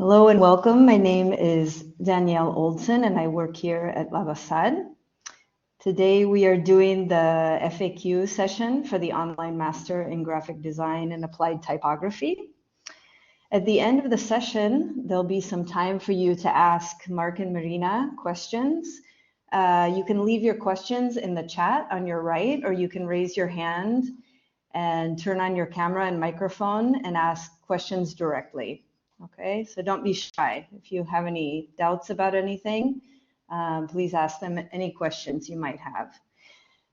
Hello and welcome. My name is Danielle Oldson and I work here at LABASAD. Today we are doing the FAQ session for the Online Master in Graphic Design and Applied Typography. At the end of the session, there'll be some time for you to ask Mark and Marina questions. You can leave your questions in the chat on your right, or you can raise your hand and turn on your camera and microphone and ask questions directly. Okay, so don't be shy. If you have any doubts about anything, please ask them any questions you might have.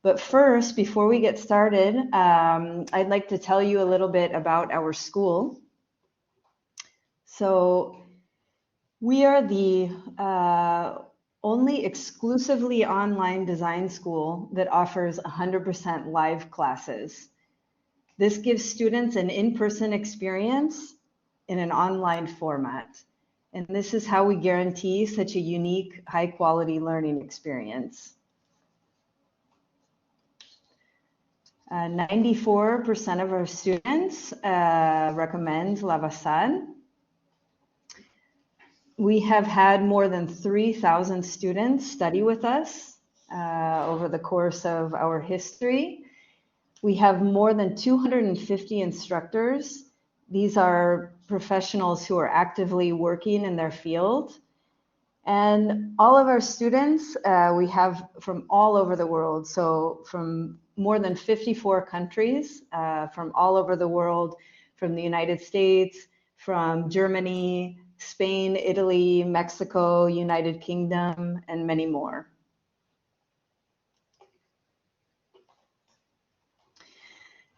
But first, before we get started, I'd like to tell you a little bit about our school. So we are the only exclusively online design school that offers 100% live classes. This gives students an in-person experience in an online format. And this is how we guarantee such a unique, high-quality learning experience. 94% of our students recommend LABASAD. We have had more than 3,000 students study with us over the course of our history. We have more than 250 instructors. These are professionals who are actively working in their field. And all of our students, we have from all over the world. So from more than 54 countries, from all over the world, from the United States, from Germany, Spain, Italy, Mexico, United Kingdom, and many more.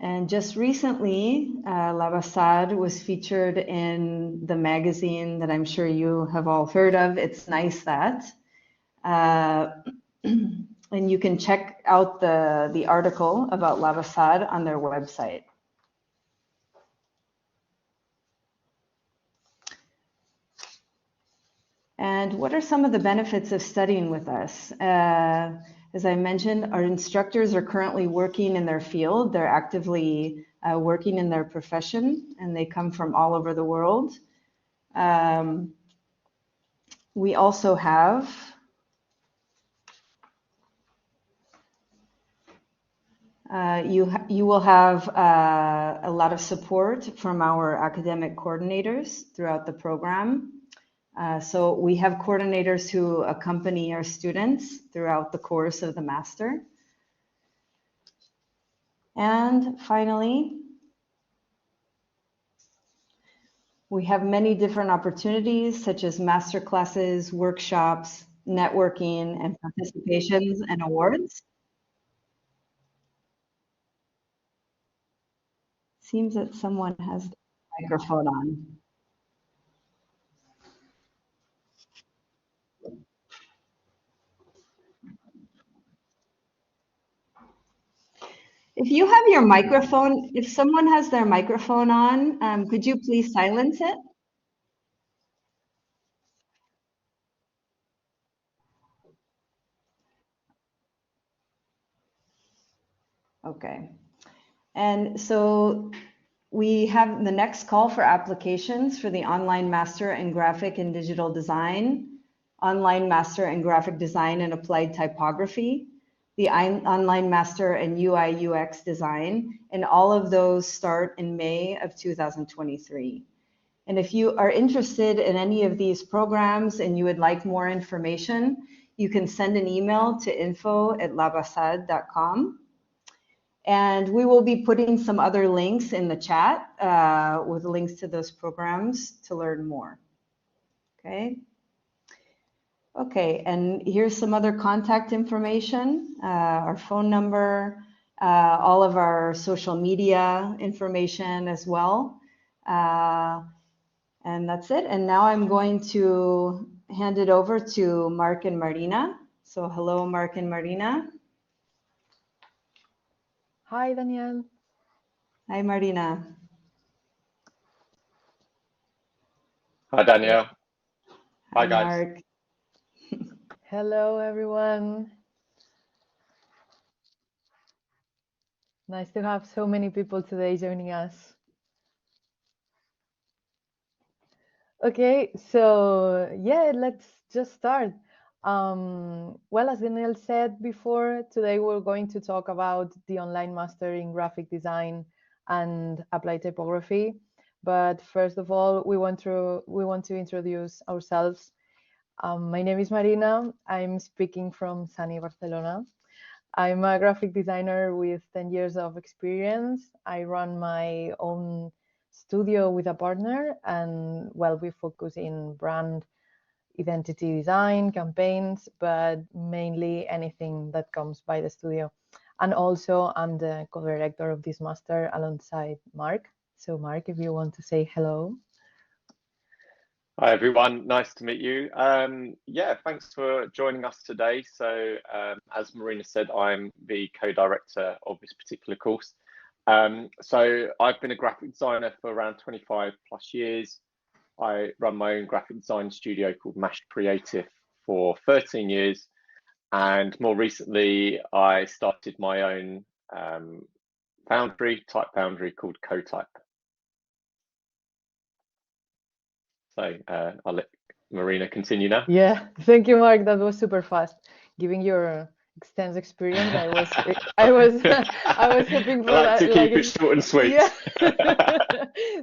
And just recently, LABASAD was featured in the magazine that I'm sure you have all heard of. It's Nice That. And you can check out the article about LABASAD on their website. And what are some of the benefits of studying with us? As I mentioned, our instructors are currently working in their field. They're actively working in their profession, and they come from all over the world. We also have you will have a lot of support from our academic coordinators throughout the program. So we have coordinators who accompany our students throughout the course of the master. And finally, we have many different opportunities such as master classes, workshops, networking, and participations and awards. Seems that someone has the microphone on. If you have your microphone, if someone has their microphone on, could you please silence it? Okay. And so we have the next call for applications for the Online Master in Graphic and Digital Design, Online Master in Graphic Design and Applied Typography, the Online Master in UI UX Design, and all of those start in May of 2023. And if you are interested in any of these programs and you would like more information, you can send an email to info@labasad.com. And we will be putting some other links in the chat with links to those programs to learn more. Okay. Okay, and here's some other contact information, our phone number, all of our social media information as well. And that's it. And now I'm going to hand it over to Mark and Marina. So hello, Mark and Marina. Hi, Danielle. Hi, Marina. Hi, Danielle. Hi, Guys. Mark. Hello, everyone. Nice to have so many people today joining us. Okay, so yeah, let's just start. Well, as Daniel said before, today we're going to talk about the online master in graphic design and applied typography. But first of all, we want to introduce ourselves. My name is Marina. I'm speaking from sunny Barcelona. I'm a graphic designer with 10 years of experience. I run my own studio with a partner, and well, we focus in brand identity design, campaigns, but mainly anything that comes by the studio. And also, I'm the co-director of this master alongside Mark. So, Mark, if you want to say hello. Hi everyone, nice to meet you. Yeah, thanks for joining us today. So, as Marina said, I'm the co-director of this particular course. So I've been a graphic designer for around 25 plus years. I run my own graphic design studio called Mash Creative for 13 years. And more recently, I started my own type foundry called CoType. So I'll let Marina continue now. Yeah, thank you, Mark. That was super fast. Giving your extensive experience, I was hoping I for like to that. keep it short and sweet. Yeah,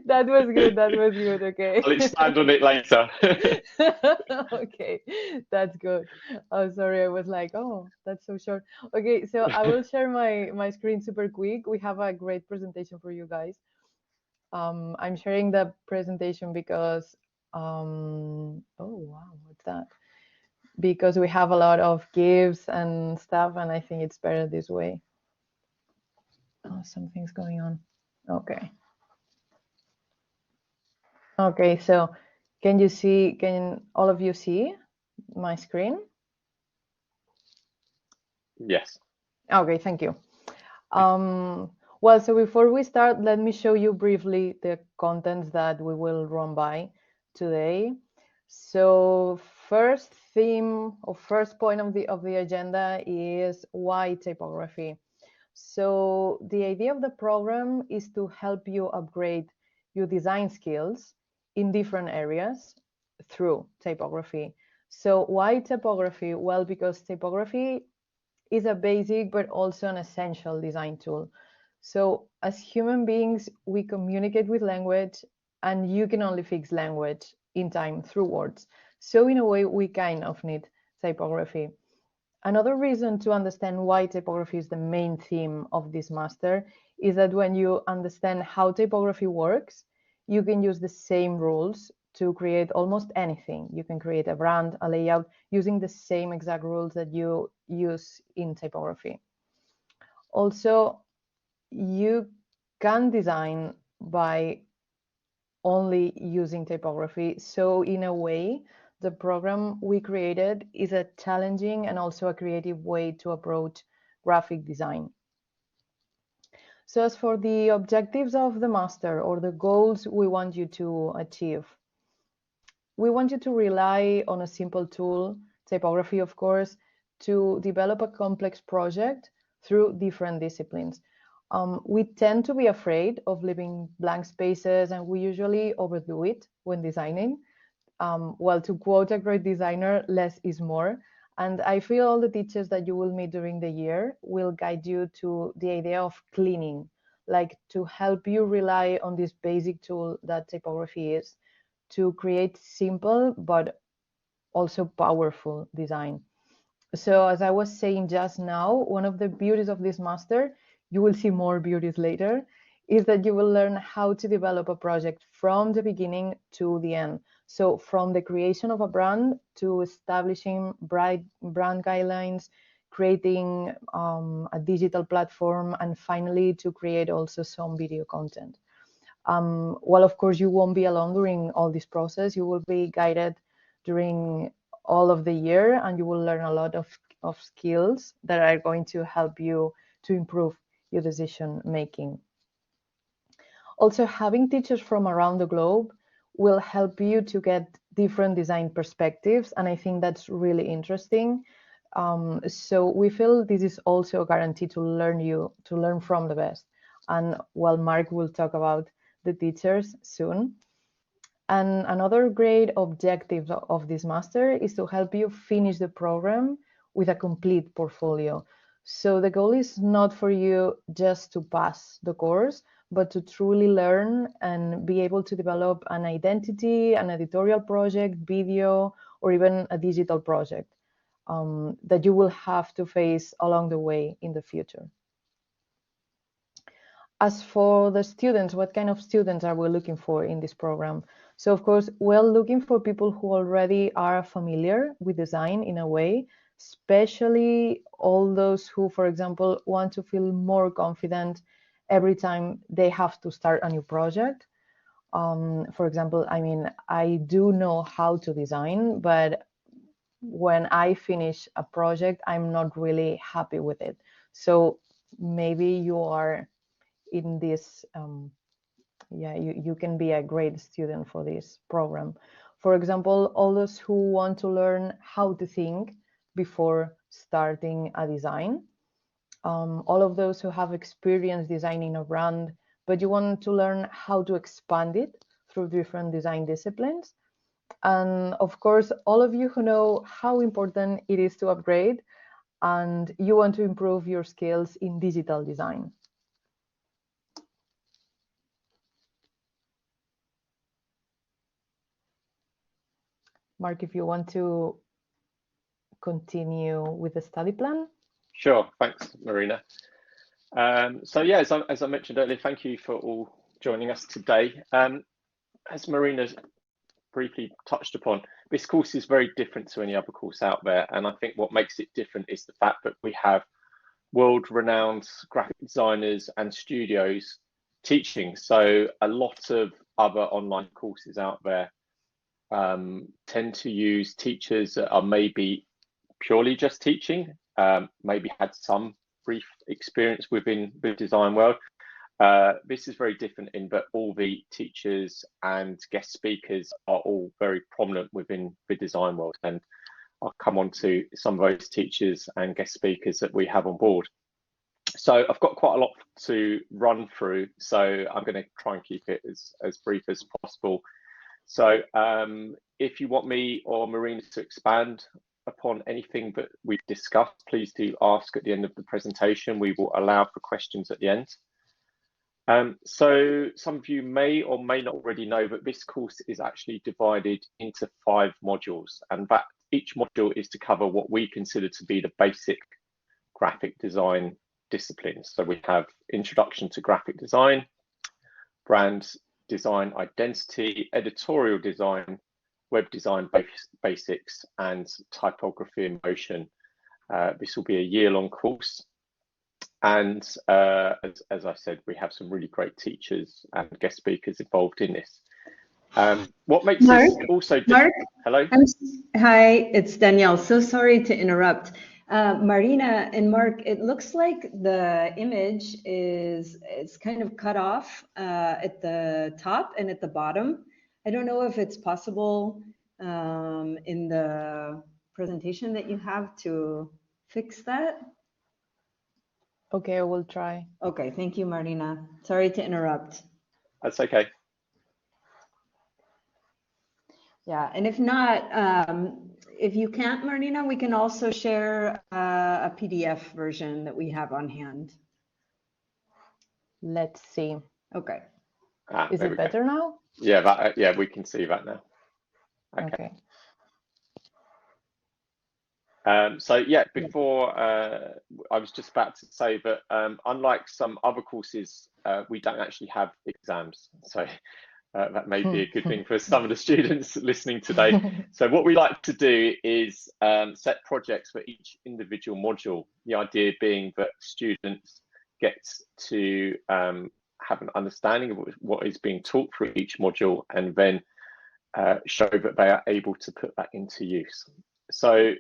that was good. That was good. Okay. I'll expand on it later. Okay, that's good. Oh, sorry, I was like, oh, that's so short. Okay, so I will share my screen super quick. We have a great presentation for you guys. I'm sharing the presentation because, oh wow, what's that? Because we have a lot of GIFs and stuff, and I think it's better this way. Oh, something's going on. Okay. Okay, so can all of you see my screen? Yes. Okay, thank you. Well, so before we start, let me show you briefly the contents that we will run by today. So first theme or first point of the agenda is why typography. So the idea of the program is to help you upgrade your design skills in different areas through typography. So why typography? Well, because typography is a basic but also an essential design tool. So as human beings, we communicate with language, and you can only fix language in time through words. So in a way, we kind of need typography. Another reason to understand why typography is the main theme of this master is that when you understand how typography works, you can use the same rules to create almost anything. You can create a brand, a layout, using the same exact rules that you use in typography. Also, you can design by only using typography. So in a way, the program we created is a challenging and also a creative way to approach graphic design. So as for the objectives of the master or the goals we want you to achieve, we want you to rely on a simple tool, typography, of course, to develop a complex project through different disciplines. We tend to be afraid of leaving blank spaces, and we usually overdo it when designing. Well, to quote a great designer, less is more. And I feel all the teachers that you will meet during the year will guide you to the idea of cleaning, like to help you rely on this basic tool that typography is to create simple but also powerful design. So as I was saying just now, one of the beauties of this master, you will see more beauties later, is that you will learn how to develop a project from the beginning to the end. So from the creation of a brand to establishing brand guidelines, creating a digital platform, and finally to create also some video content. Well, of course, you won't be alone during all this process. You will be guided during all of the year, and you will learn a lot of skills that are going to help you to improve your decision making. Also, having teachers from around the globe will help you to get different design perspectives, and I think that's really interesting. So we feel this is also a guarantee to learn from the best. And while Mark will talk about the teachers soon. And another great objective of this master is to help you finish the program with a complete portfolio. So the goal is not for you just to pass the course, but to truly learn and be able to develop an identity, an editorial project, video, or even a digital project that you will have to face along the way in the future. As for the students, what kind of students are we looking for in this program? So of course, we're looking for people who already are familiar with design in a way, especially all those who, for example, want to feel more confident every time they have to start a new project. For example, I mean, I do know how to design, but when I finish a project, I'm not really happy with it. So maybe you are in this, you can be a great student for this program. For example, all those who want to learn how to think before starting a design. All of those who have experience designing a brand, but you want to learn how to expand it through different design disciplines. And of course, all of you who know how important it is to upgrade and you want to improve your skills in digital design. Mark, if you want to continue with the study plan. Sure, thanks, Marina. So yeah, as I mentioned earlier, thank you for all joining us today. As Marina briefly touched upon, this course is very different to any other course out there, and I think what makes it different is the fact that we have world-renowned graphic designers and studios teaching. So a lot of other online courses out there tend to use teachers that are maybe purely just teaching, maybe had some brief experience within the design world. This is very different in that all the teachers and guest speakers are all very prominent within the design world, and I'll come on to some of those teachers and guest speakers that we have on board. So I've got quite a lot to run through, so I'm going to try and keep it as brief as possible. So if you want me or Marina to expand upon anything that we've discussed, please do ask at the end of the presentation. We will allow for questions at the end. So some of you may or may not already know that this course is actually divided into 5 modules, and that each module is to cover what we consider to be the basic graphic design disciplines. So we have Introduction to Graphic Design, Brand Design Identity, Editorial Design, Web Design Basics, and Typography in Motion. This will be a year-long course. And as I said, we have some really great teachers and guest speakers involved in this. What makes this also different? Hello? Hi, it's Danielle. So sorry to interrupt. Marina and Mark, it looks like the image is kind of cut off at the top and at the bottom. I don't know if it's possible in the presentation that you have to fix that. Okay, I will try. Okay, thank you, Marina. Sorry to interrupt. That's okay. Yeah, and if not, if you can't, Marina, we can also share a PDF version that we have on hand. Let's see. Okay. Is it better now? Yeah, yeah, we can see that now. Okay. So yeah, before I was just about to say that unlike some other courses, we don't actually have exams. So that may be a good thing for some of the students listening today. So what we like to do is set projects for each individual module. The idea being that students get to have an understanding of what is being taught through each module, and then show that they are able to put that into use. So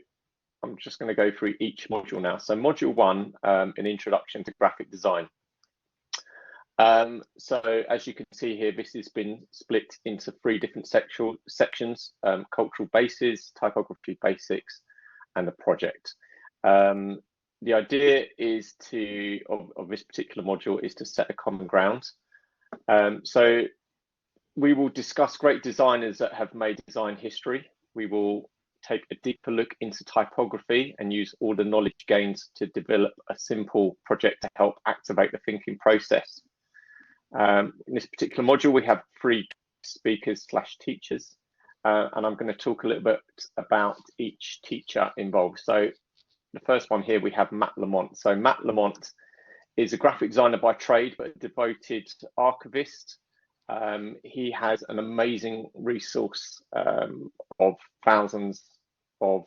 I'm just going to go through each module now. So module 1, an introduction to graphic design. So as you can see here, this has been split into 3 different sections: cultural bases, typography basics, and the project. The idea is of this particular module is to set a common ground. So We will discuss great designers that have made design history. We will take a deeper look into typography and use all the knowledge gains to develop a simple project to help activate the thinking process. In this particular module, we have 3 speakers / teachers, and I'm going to talk a little bit about each teacher involved. So the first one here, we have Matt Lamont. So Matt Lamont is a graphic designer by trade, but a devoted archivist. He has an amazing resource of thousands of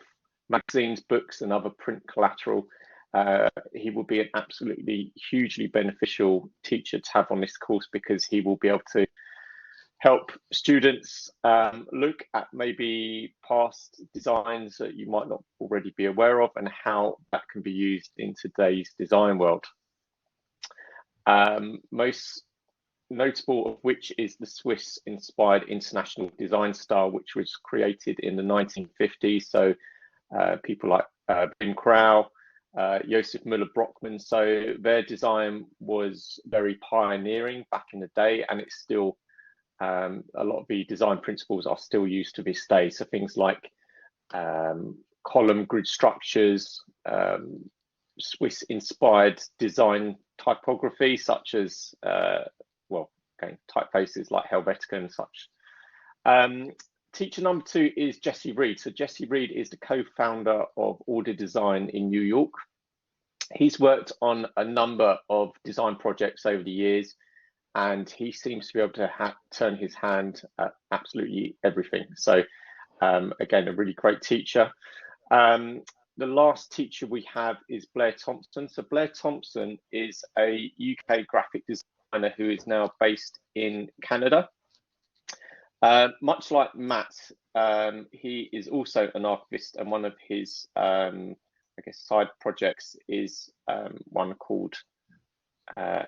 magazines, books, and other print collateral. He will be an absolutely hugely beneficial teacher to have on this course, because he will be able to help students look at maybe past designs that you might not already be aware of and how that can be used in today's design world. Most notable of which is the Swiss-inspired international design style, which was created in the 1950s. So people like Wim Krauw, Joseph Müller-Brockmann. So their design was very pioneering back in the day, and it's still a lot of the design principles are still used to this day. So things like column grid structures, Swiss-inspired design typography, such as typefaces like Helvetica and such. Teacher number 2 is Jesse Reed. So Jesse Reed is the co-founder of Order Design in New York. He's worked on a number of design projects over the years, and he seems to be able to turn his hand at absolutely everything. So again, a really great teacher. The last teacher we have is Blair Thompson. So Blair Thompson is a UK graphic designer who is now based in Canada. Much like Matt, he is also an archivist, and one of his side projects is one called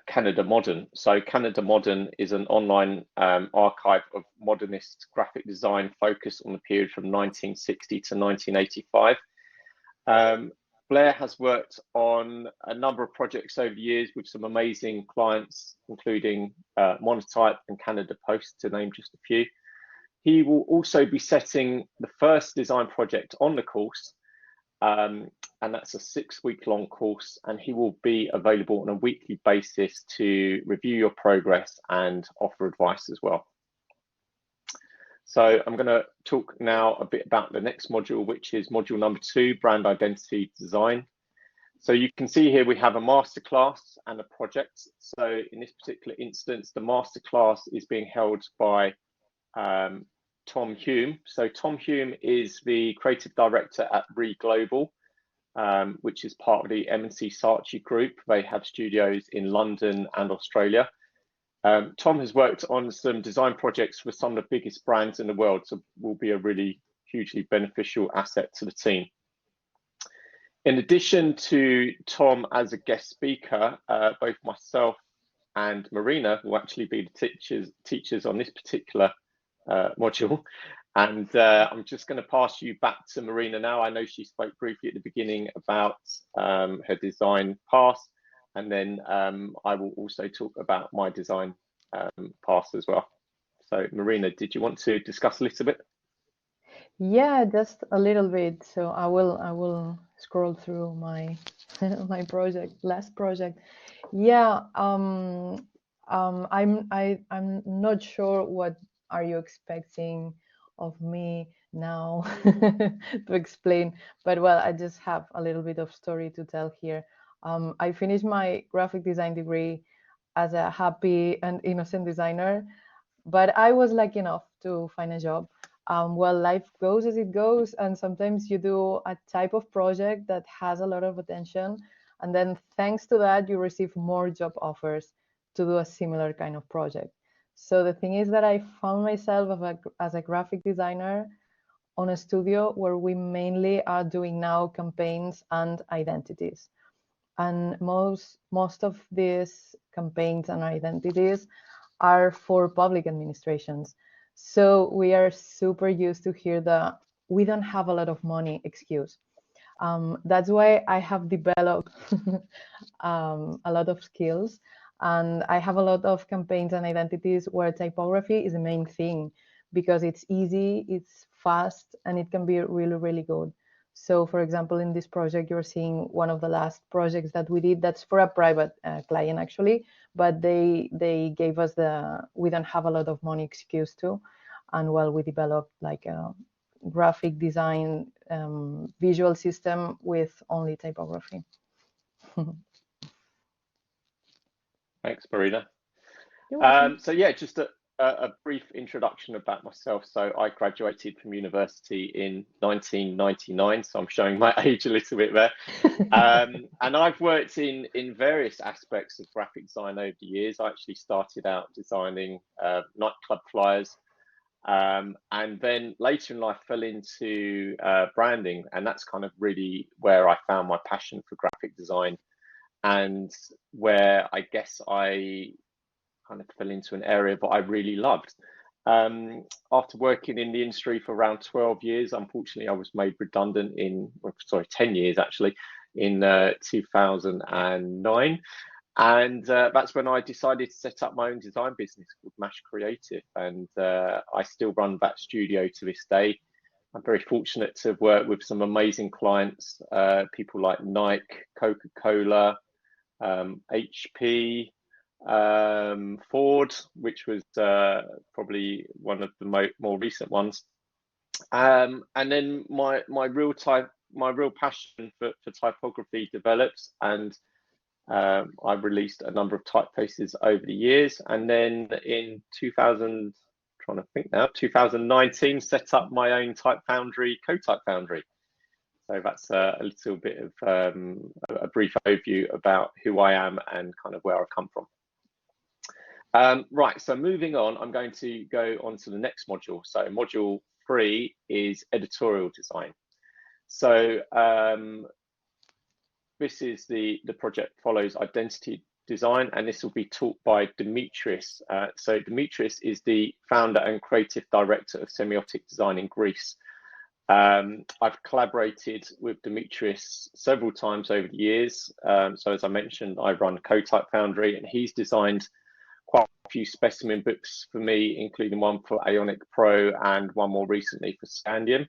Canada Modern. So Canada Modern is an online archive of modernist graphic design focused on the period from 1960 to 1985. Blair has worked on a number of projects over the years with some amazing clients, including Monotype and Canada Post, to name just a few. He will also be setting the first design project on the course, and that's a 6-week-long course, and he will be available on a weekly basis to review your progress and offer advice as well. So I'm going to talk now a bit about the next module, which is module number 2, brand identity design. So you can see here we have a masterclass and a project. So in this particular instance, the masterclass is being held by Tom Hume. So Tom Hume is the creative director at Re Global, which is part of the M&C Saatchi group. They have studios in London and Australia. Tom has worked on some design projects for some of the biggest brands in the world, so will be a really hugely beneficial asset to the team. In addition to Tom as a guest speaker, both myself and Marina will actually be the teachers on this particular module. And I'm just going to pass you back to Marina now. I know she spoke briefly at the beginning about her design past, and then I will also talk about my design past as well. So Marina, did you want to discuss a little bit? Yeah, just a little bit. So I will scroll through my my last project. Yeah, I'm not sure what are you expecting of me now to explain, but well, I just have a little bit of story to tell here. I finished my graphic design degree as a happy and innocent designer, but I was lucky enough to find a job. Well, life goes as it goes, and sometimes you do a type of project that has a lot of attention, and then thanks to that, you receive more job offers to do a similar kind of project. So the thing is that I found myself as a graphic designer on a studio where we mainly are doing now campaigns and identities. And most of these campaigns and identities are for public administrations. So we are super used to hear the "we don't have a lot of money" excuse. That's why I have developed a lot of skills. And I have a lot of campaigns and identities where typography is the main thing, because it's easy, it's fast, and it can be really, really good. So for example, in this project, you're seeing one of the last projects that we did. That's for a private client actually, but they gave us we don't have a lot of money excuse to. And well, we developed like a graphic design visual system with only typography. Thanks, Marina. You're welcome. So yeah, just a brief introduction about myself. So I graduated from university in 1999, so I'm showing my age a little bit there. And I've worked in various aspects of graphic design over the years. I actually started out designing nightclub flyers, and then later in life fell into branding, and that's kind of really where I found my passion for graphic design, and where I guess I kind of fell into an area that I really loved. After working in the industry for around 12 years, unfortunately, I was made redundant in, sorry, 10 years actually, in 2009. And that's when I decided to set up my own design business called Mash Creative. And I still run that studio to this day. I'm very fortunate to work with some amazing clients, people like Nike, Coca-Cola, HP, Ford, which was probably one of the more recent ones, and then my real passion for typography develops, and I've released a number of typefaces over the years, and then in 2019 set up my own type foundry, CoType Foundry. So that's a little bit of a brief overview about who I am and kind of where I've come from. Right, so moving on, I'm going to go on to the next module. So module 3 is editorial design. So this is the project follows identity design, and this will be taught by Demetrius. So Demetrius is the founder and creative director of Semiotic Design in Greece. I've collaborated with Demetrius several times over the years. So as I mentioned, I run CoType Foundry, and he's designed quite a few specimen books for me, including one for Ionic Pro and one more recently for Scandium.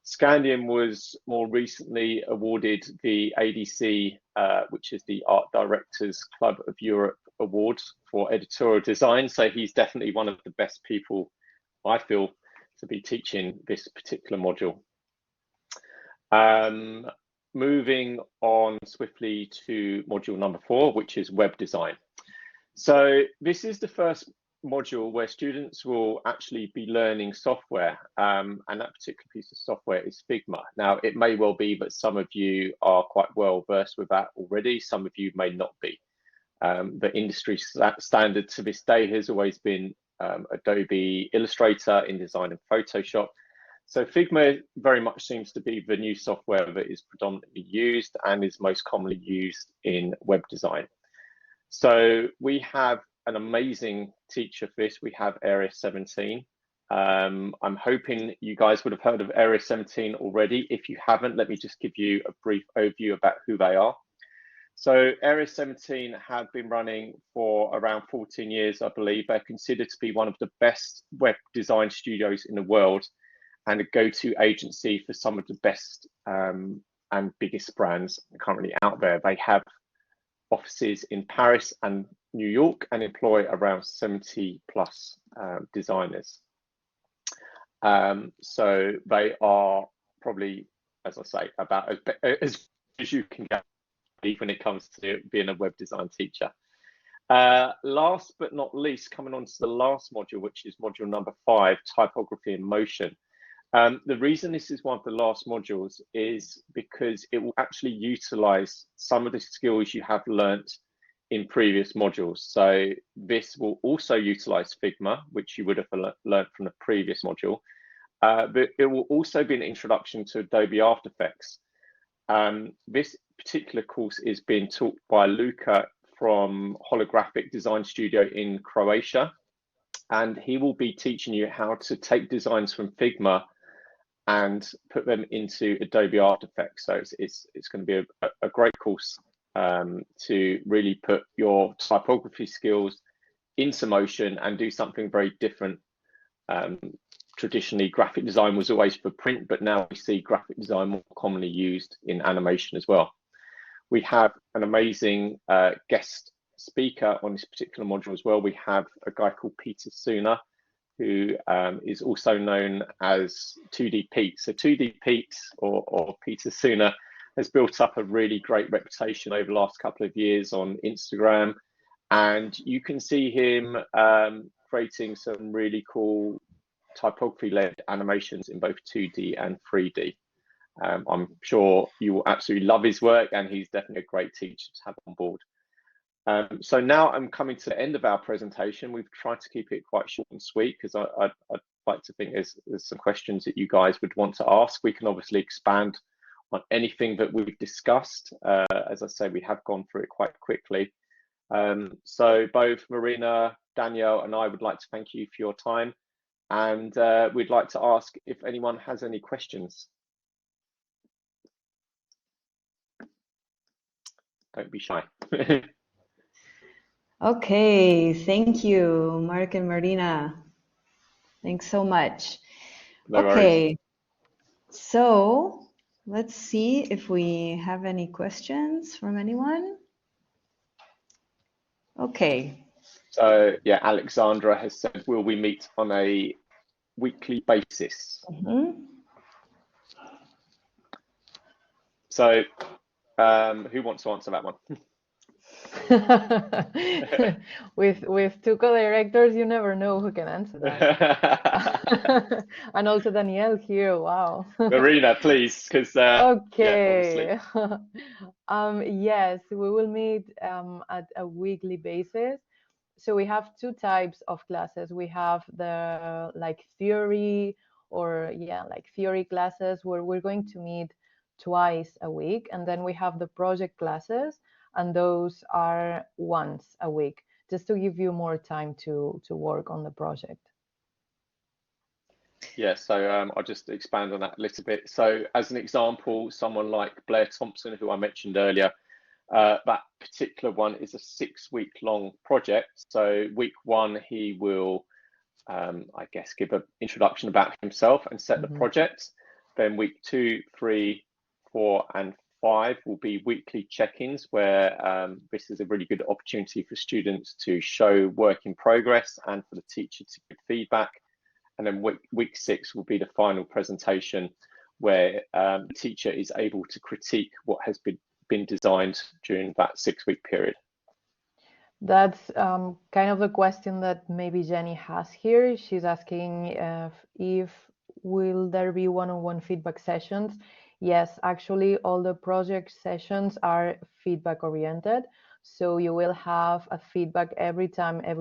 Scandium was more recently awarded the ADC, which is the Art Directors Club of Europe Award for editorial design. So he's definitely one of the best people, I feel, to be teaching this particular module. Moving on swiftly to module number 4, which is web design. So this is the first module where students will actually be learning software, and that particular piece of software is Figma. Now, it may well be that some of you are quite well versed with that already, some of you may not be. The industry standard to this day has always been Adobe Illustrator, InDesign, and Photoshop. So Figma very much seems to be the new software that is predominantly used and is most commonly used in web design. So we have an amazing teacher for this. We have Area 17. I'm hoping you guys would have heard of Area 17 already. If you haven't, let me just give you a brief overview about who they are. So Area 17 have been running for around 14 years, I believe. They're considered to be one of the best web design studios in the world and a go-to agency for some of the best and biggest brands currently out there. They have offices in Paris and New York and employ around 70 plus designers. So they are probably, as I say, about as you can get when it comes to being a web design teacher. Last but not least, coming on to the last module, which is module number 5, typography in motion. The reason this is one of the last modules is because it will actually utilize some of the skills you have learnt in previous modules. So this will also utilize Figma, which you would have learned from the previous module, but it will also be an introduction to Adobe After Effects. This particular course is being taught by Luca from Holographic Design Studio in Croatia, and he will be teaching you how to take designs from Figma and put them into Adobe After Effects. So it's going to be a great course to really put your typography skills into motion and do something very different. Traditionally, graphic design was always for print, but now we see graphic design more commonly used in animation as well. We have an amazing guest speaker on this particular module as well. We have a guy called Peter Sooner, who is also known as 2D Pete. So 2D Pete, or Peter Sooner, has built up a really great reputation over the last couple of years on Instagram. And you can see him creating some really cool typography-led animations in both 2D and 3D. I'm sure you will absolutely love his work, and he's definitely a great teacher to have on board. So now I'm coming to the end of our presentation. We've tried to keep it quite short and sweet because I'd like to think there's some questions that you guys would want to ask. We can obviously expand on anything that we've discussed. As I say, we have gone through it quite quickly. So both Marina, Danielle, and I would like to thank you for your time. And we'd like to ask if anyone has any questions. Don't be shy. Okay, thank you, Mark and Marina. Thanks so much. No okay, worries. So let's see if we have any questions from anyone. Okay. So yeah, Alexandra has said, will we meet on a weekly basis? Mm-hmm. So who wants to answer that one? with two co-directors, you never know who can answer that. And also Danielle here. Wow. Marina, please, because okay. Yeah, yes, we will meet at a weekly basis. So we have two types of classes. We have the theory, or theory classes where we're going to meet twice a week, and then we have the project classes, and those are once a week, just to give you more time to work on the project. Yeah, so I'll just expand on that a little bit. So as an example, someone like Blair Thompson, who I mentioned earlier, that particular one is a 6-week long project. So week 1, he will, I guess, give an introduction about himself and set the project. Then week 2, 3, 4, and 5 will be weekly check-ins, where this is a really good opportunity for students to show work in progress and for the teacher to give feedback. And then week 6 will be the final presentation, where the teacher is able to critique what has been designed during that 6-week period. That's kind of the question that maybe Jenny has here. She's asking if will there be one-on-one feedback sessions. Yes, actually all the project sessions are feedback oriented. So you will have a feedback every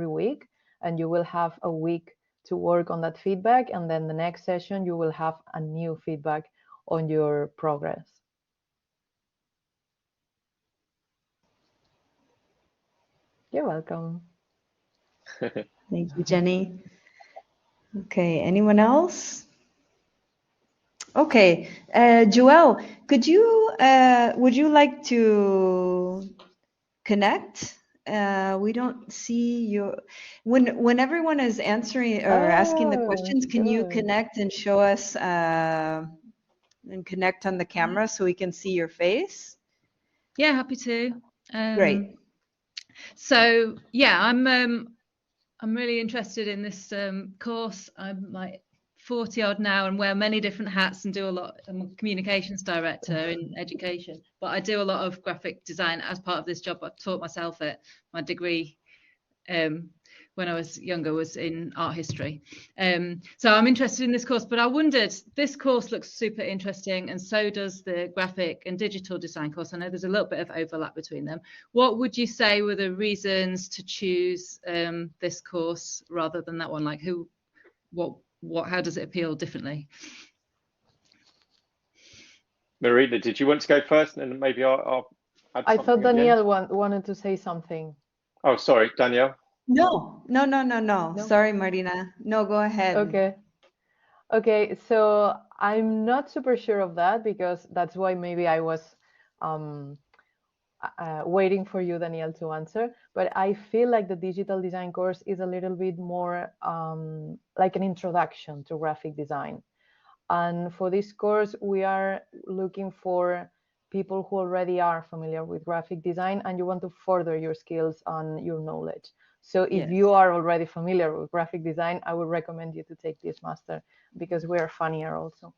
week, and you will have a week to work on that feedback, and then the next session you will have a new feedback on your progress. You're welcome. Thank you, Jenny. Okay, anyone else? Okay, Joelle, would you like to connect? We don't see you. When everyone is answering or asking the questions, can you connect and show us and connect on the camera so we can see your face? Yeah, happy to. Great. So yeah, I'm really interested in this course. I'm like 40 odd now and wear many different hats and do a lot. I'm a communications director in education, but I do a lot of graphic design as part of this job. I taught myself it. My degree when I was younger was in art history. So I'm interested in this course, but I wondered, this course looks super interesting, and so does the graphic and digital design course. I know there's a little bit of overlap between them. What would you say were the reasons to choose this course rather than that one? Like how does it appeal differently? Marina, did you want to go first, and then maybe I'll add something? I thought Danielle wanted to say something. Oh, sorry, Danielle. No. Sorry, Marina. No, go ahead. Okay, so I'm not super sure of that, because that's why maybe I was waiting for you, Danielle, to answer. But I feel like the digital design course is a little bit more like an introduction to graphic design. And for this course, we are looking for people who already are familiar with graphic design and you want to further your skills and your knowledge. So if you are already familiar with graphic design, I would recommend you to take this master because we are funnier also.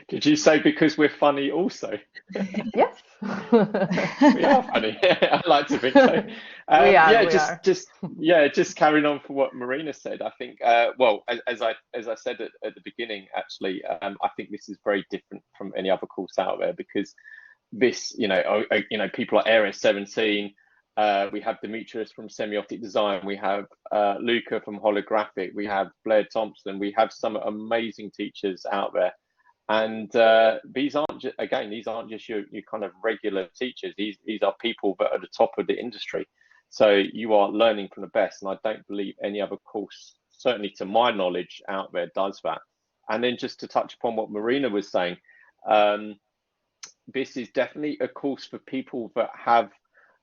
Did you say because we're funny also? Yes. We are funny. I like to think so. We are. Just carrying on from what Marina said. I think, well, as I said at the beginning, actually, I think this is very different from any other course out there because this, people at Area 17. We have Demetrius from Semiotic Design. We have Luca from Holographic. We have Blair Thompson. We have some amazing teachers out there. And these aren't just your kind of regular teachers. These are people that are at the top of the industry. So you are learning from the best. And I don't believe any other course, certainly to my knowledge, out there does that. And then just to touch upon what Marina was saying, this is definitely a course for people that have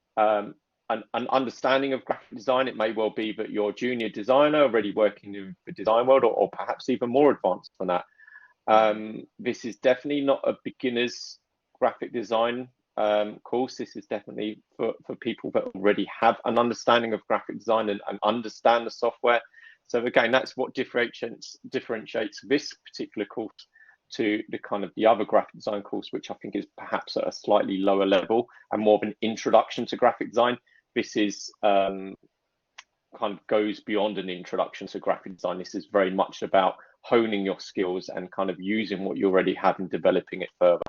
an understanding of graphic design. It may well be that you're a junior designer already working in the design world, or perhaps even more advanced than that. This is definitely not a beginner's graphic design course. This is definitely for people that already have an understanding of graphic design and understand the software. So again, that's what differentiates this particular course to the other graphic design course, which I think is perhaps at a slightly lower level and more of an introduction to graphic design. This is kind of goes beyond an introduction to graphic design. This is very much about honing your skills and kind of using what you already have and developing it further.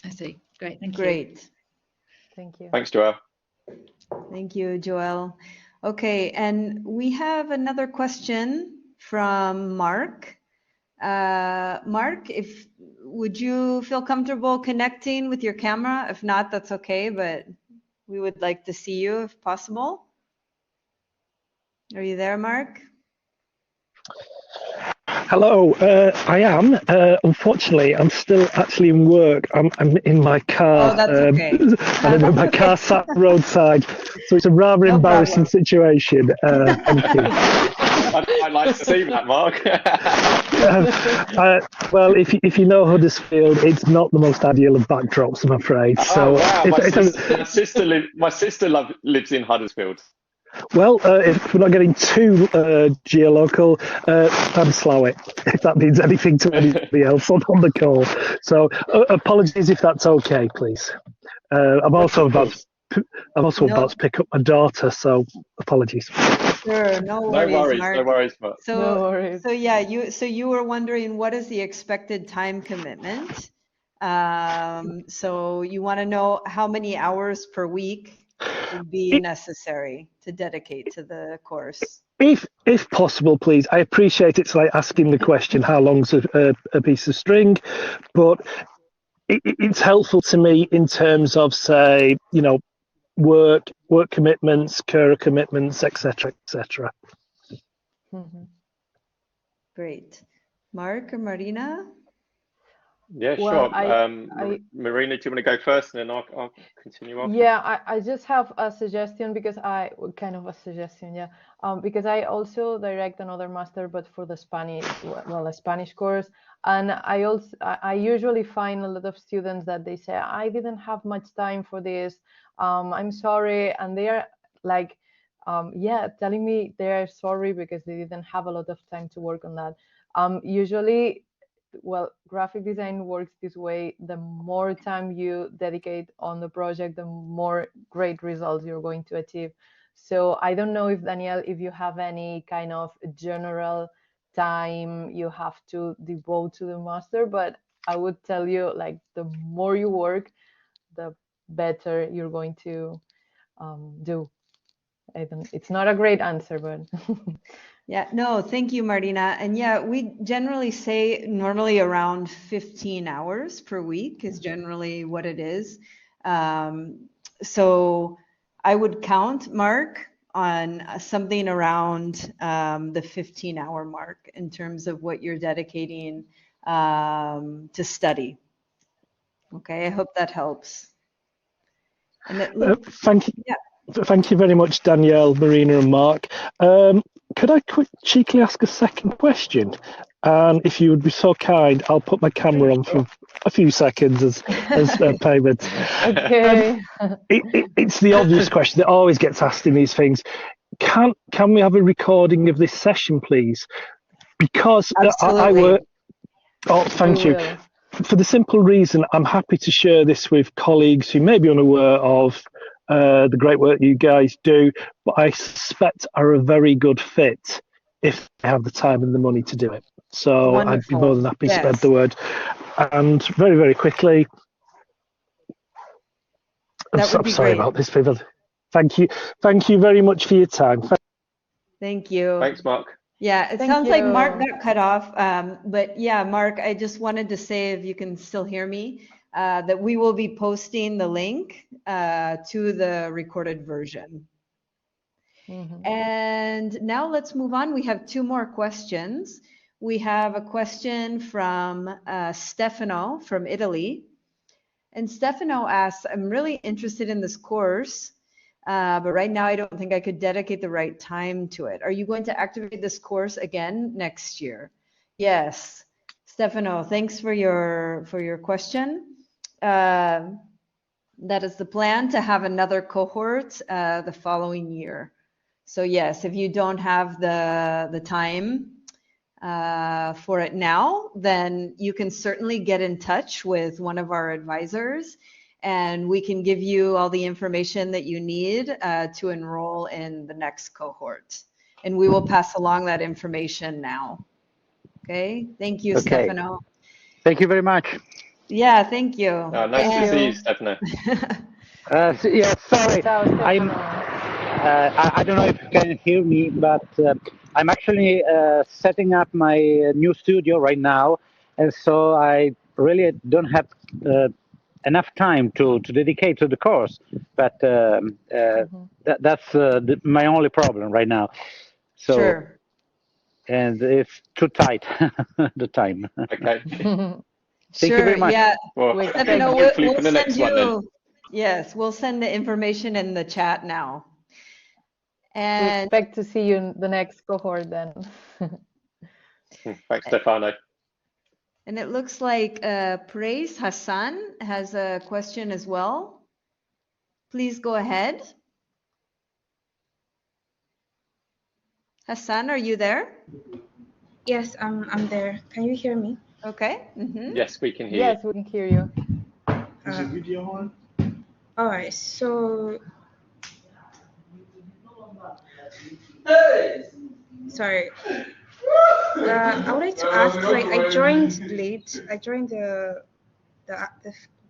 I see. Great. Thank you. Great. Thank you. Thanks, Joelle. Thank you, Joelle. Okay, and we have another question from Mark. Mark, would you feel comfortable connecting with your camera? If not, that's okay, but we would like to see you if possible. Are you there, Mark? Hello, I am. Unfortunately, I'm still actually in work. I'm in my car. Oh, that's okay. My car sat roadside, so it's a rather embarrassing situation. Thank you. I'd like to see that, Mark. Well, if you know Huddersfield, it's not the most ideal of backdrops, I'm afraid. So, wow. My sister lives in Huddersfield. Well, if we're not getting too geolocal, I'm Slough, if that means anything to anybody else on the call. So apologies if that's okay, please. I'm also about to pick up my daughter, so apologies. Sure, no worries, Mark. No worries, Mark. No worries. So yeah, you were wondering what is the expected time commitment. So you want to know how many hours per week would be necessary to dedicate to the course. If possible, please. I appreciate it's like asking the question, how long's a piece of string, but it's helpful to me in terms of, say, work commitments, career commitments, etc., etc. Mm-hmm. Great. Mark or Marina? Yeah, well, sure. Marina, do you want to go first and then I'll continue on? Yeah, I just have a suggestion because because I also direct another master, but for the Spanish, a Spanish course. And I usually find a lot of students that they say, I didn't have much time for this. I'm sorry. And they are like, telling me they're sorry because they didn't have a lot of time to work on that. Usually, well, graphic design works this way. The more time you dedicate on the project, the more great results you're going to achieve. So I don't know if, Danielle, if you have any kind of general time you have to devote to the master, but I would tell you, like, the more you work, the better you're going to do. It's not a great answer, but Yeah, no, thank you, Marina. And yeah, we generally say normally around 15 hours per week is generally what it is. So I would count, Mark, on something around the 15-hour mark in terms of what you're dedicating to study. Okay, I hope that helps. And Thank you. Yeah. Thank you very much, Danielle, Marina, and Mark. Could I cheekily ask a second question? And if you would be so kind, I'll put my camera on for a few seconds as payment. Okay. It's the obvious question that always gets asked in these things. Can we have a recording of this session, please? Because I work. Oh, thank you. For the simple reason, I'm happy to share this with colleagues who may be unaware of the great work you guys do, but I suspect are a very good fit if they have the time and the money to do it. So Wonderful. I'd be more than happy to Yes. spread the word. And very, very quickly, I'm sorry about this, people. Thank you very much for your time. Thank you. Thanks, Mark. Yeah, it sounds like Mark got cut off, but yeah, Mark, I just wanted to say, if you can still hear me, that we will be posting the link to the recorded version. And now let's move on. We have two more questions. We have a question from Stefano from Italy. And Stefano asks, I'm really interested in this course, but right now I don't think I could dedicate the right time to it. Are you going to activate this course again next year? Yes. Stefano, thanks for your question. That is the plan, to have another cohort the following year. So yes, if you don't have the time for it now, then you can certainly get in touch with one of our advisors, and we can give you all the information that you need to enroll in the next cohort. And we will pass along that information now. Okay, thank you, Stefano. Thank you very much. Yeah, thank you. Nice to see you, Stefano. Yeah, sorry. I don't know if you can hear me, but I'm actually setting up my new studio right now, and so I really don't have enough time to dedicate to the course. But that's my only problem right now. So, sure. And it's too tight, the time. Okay. Thank you very much. Yeah. Well, Stefano, hopefully we'll for the next send one then. you. Yes, we'll send the information in the chat now. And we expect to see you in the next cohort then. Thanks, Stefano. And it looks like Praise Hassan has a question as well. Please go ahead. Hassan, are you there? Yes, I'm there. Can you hear me? Okay. Yes, we can hear you. Yes, we can hear you. Is the video on? All right, so sorry. I would like to ask, like, I joined late. I joined the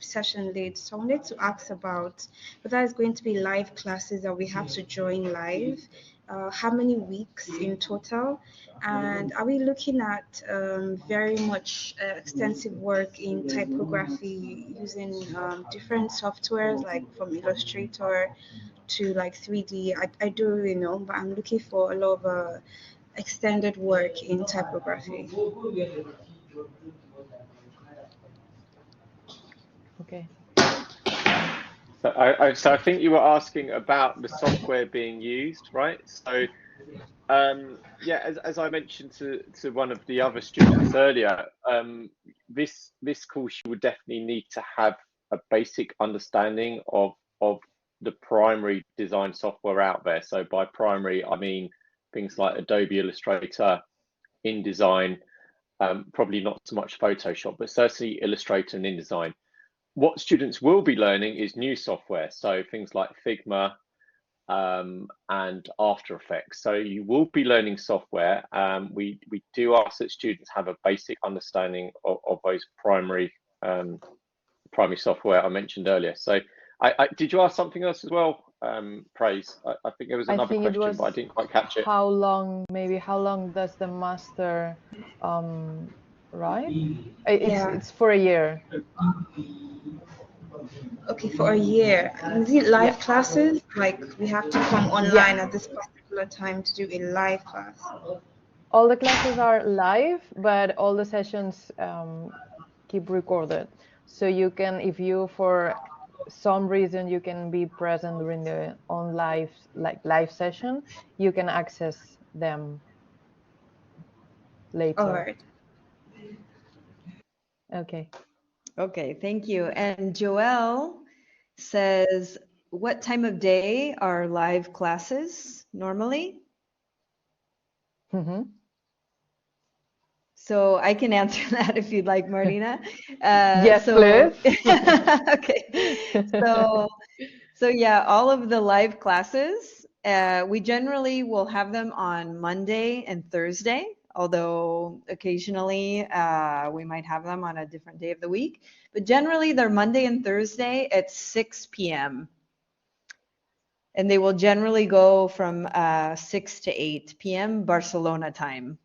session late, so I wanted to ask about whether it's going to be live classes that we have to join live. How many weeks in total? And are we looking at very much extensive work in typography using different softwares, like from Illustrator to like 3D? I don't really know, but I'm looking for a lot of extended work in typography. Okay. So I think you were asking about the software being used, right? So yeah, as I mentioned to one of the other students earlier, this course you would definitely need to have a basic understanding of the primary design software out there. So by primary, I mean things like Adobe Illustrator, InDesign, probably not so much Photoshop, but certainly Illustrator and InDesign. What students will be learning is new software, so things like Figma and After Effects. So you will be learning software. We do ask that students have a basic understanding of those primary software I mentioned earlier. So did you ask something else as well, Praise? I think there was another question, but I didn't quite catch it. How long does the master right? It's for a year. Okay, for a year. Is it live classes? Like we have to come online at this particular time to do a live class? All the classes are live, but all the sessions keep recorded. So you can, if you for some reason you can be present during the live session, you can access them later. All right. Okay. Okay, thank you. And Joelle says, what time of day are live classes normally? Mm-hmm. So I can answer that if you'd like, Marina. Yes, so, please. Okay. So yeah, all of the live classes, we generally will have them on Monday and Thursday, although occasionally we might have them on a different day of the week. But generally they're Monday and Thursday at 6 p.m. And they will generally go from 6 to 8 p.m. Barcelona time.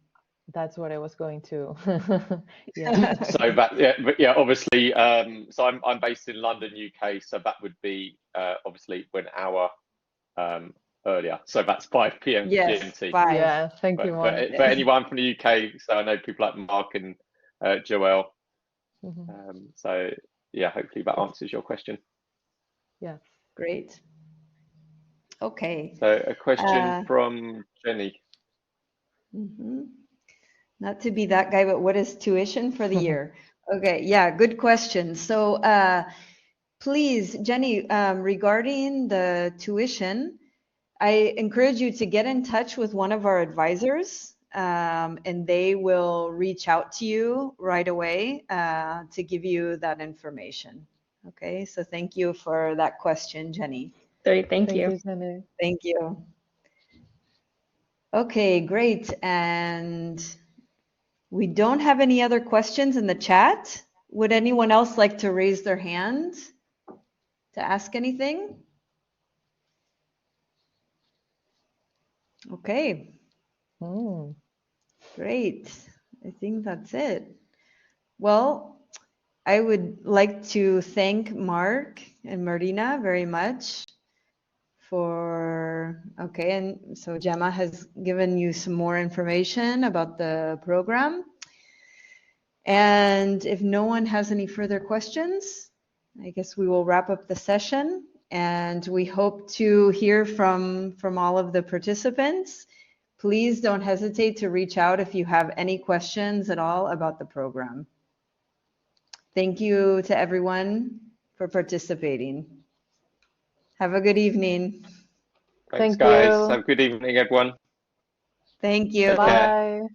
That's what I was going to. Yeah. So that, yeah, but yeah, obviously, so I'm based in London, UK, so that would be obviously 1 hour earlier. So that's 5 p.m. Yes, GMT. 5. Yeah, thank you, Mark. For anyone from the UK, so I know people like Mark and Joelle. Mm-hmm. So yeah, hopefully that answers your question. Yes. Great. Okay. So a question from Jenny. Mm-hmm. Not to be that guy, but what is tuition for the year? Okay, yeah, good question. So please, Jenny, regarding the tuition, I encourage you to get in touch with one of our advisors, and they will reach out to you right away to give you that information. Okay, so thank you for that question, Jenny. Great, thank you. Jenny. Thank you. Okay, great. And we don't have any other questions in the chat. Would anyone else like to raise their hand to ask anything? Okay. Great. I think that's it. Well, I would like to thank Mark and Marina very much for, okay, and so Gemma has given you some more information about the program. And if no one has any further questions, I guess we will wrap up the session, and we hope to hear from all of the participants. Please don't hesitate to reach out if you have any questions at all about the program. Thank you to everyone for participating. Have a good evening. Thanks, Thank guys. you. Have a good evening, everyone. Thank you. Take care. Bye.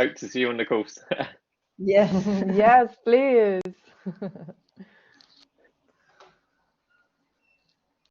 Hope to see you on the course. Yes. Yes, please.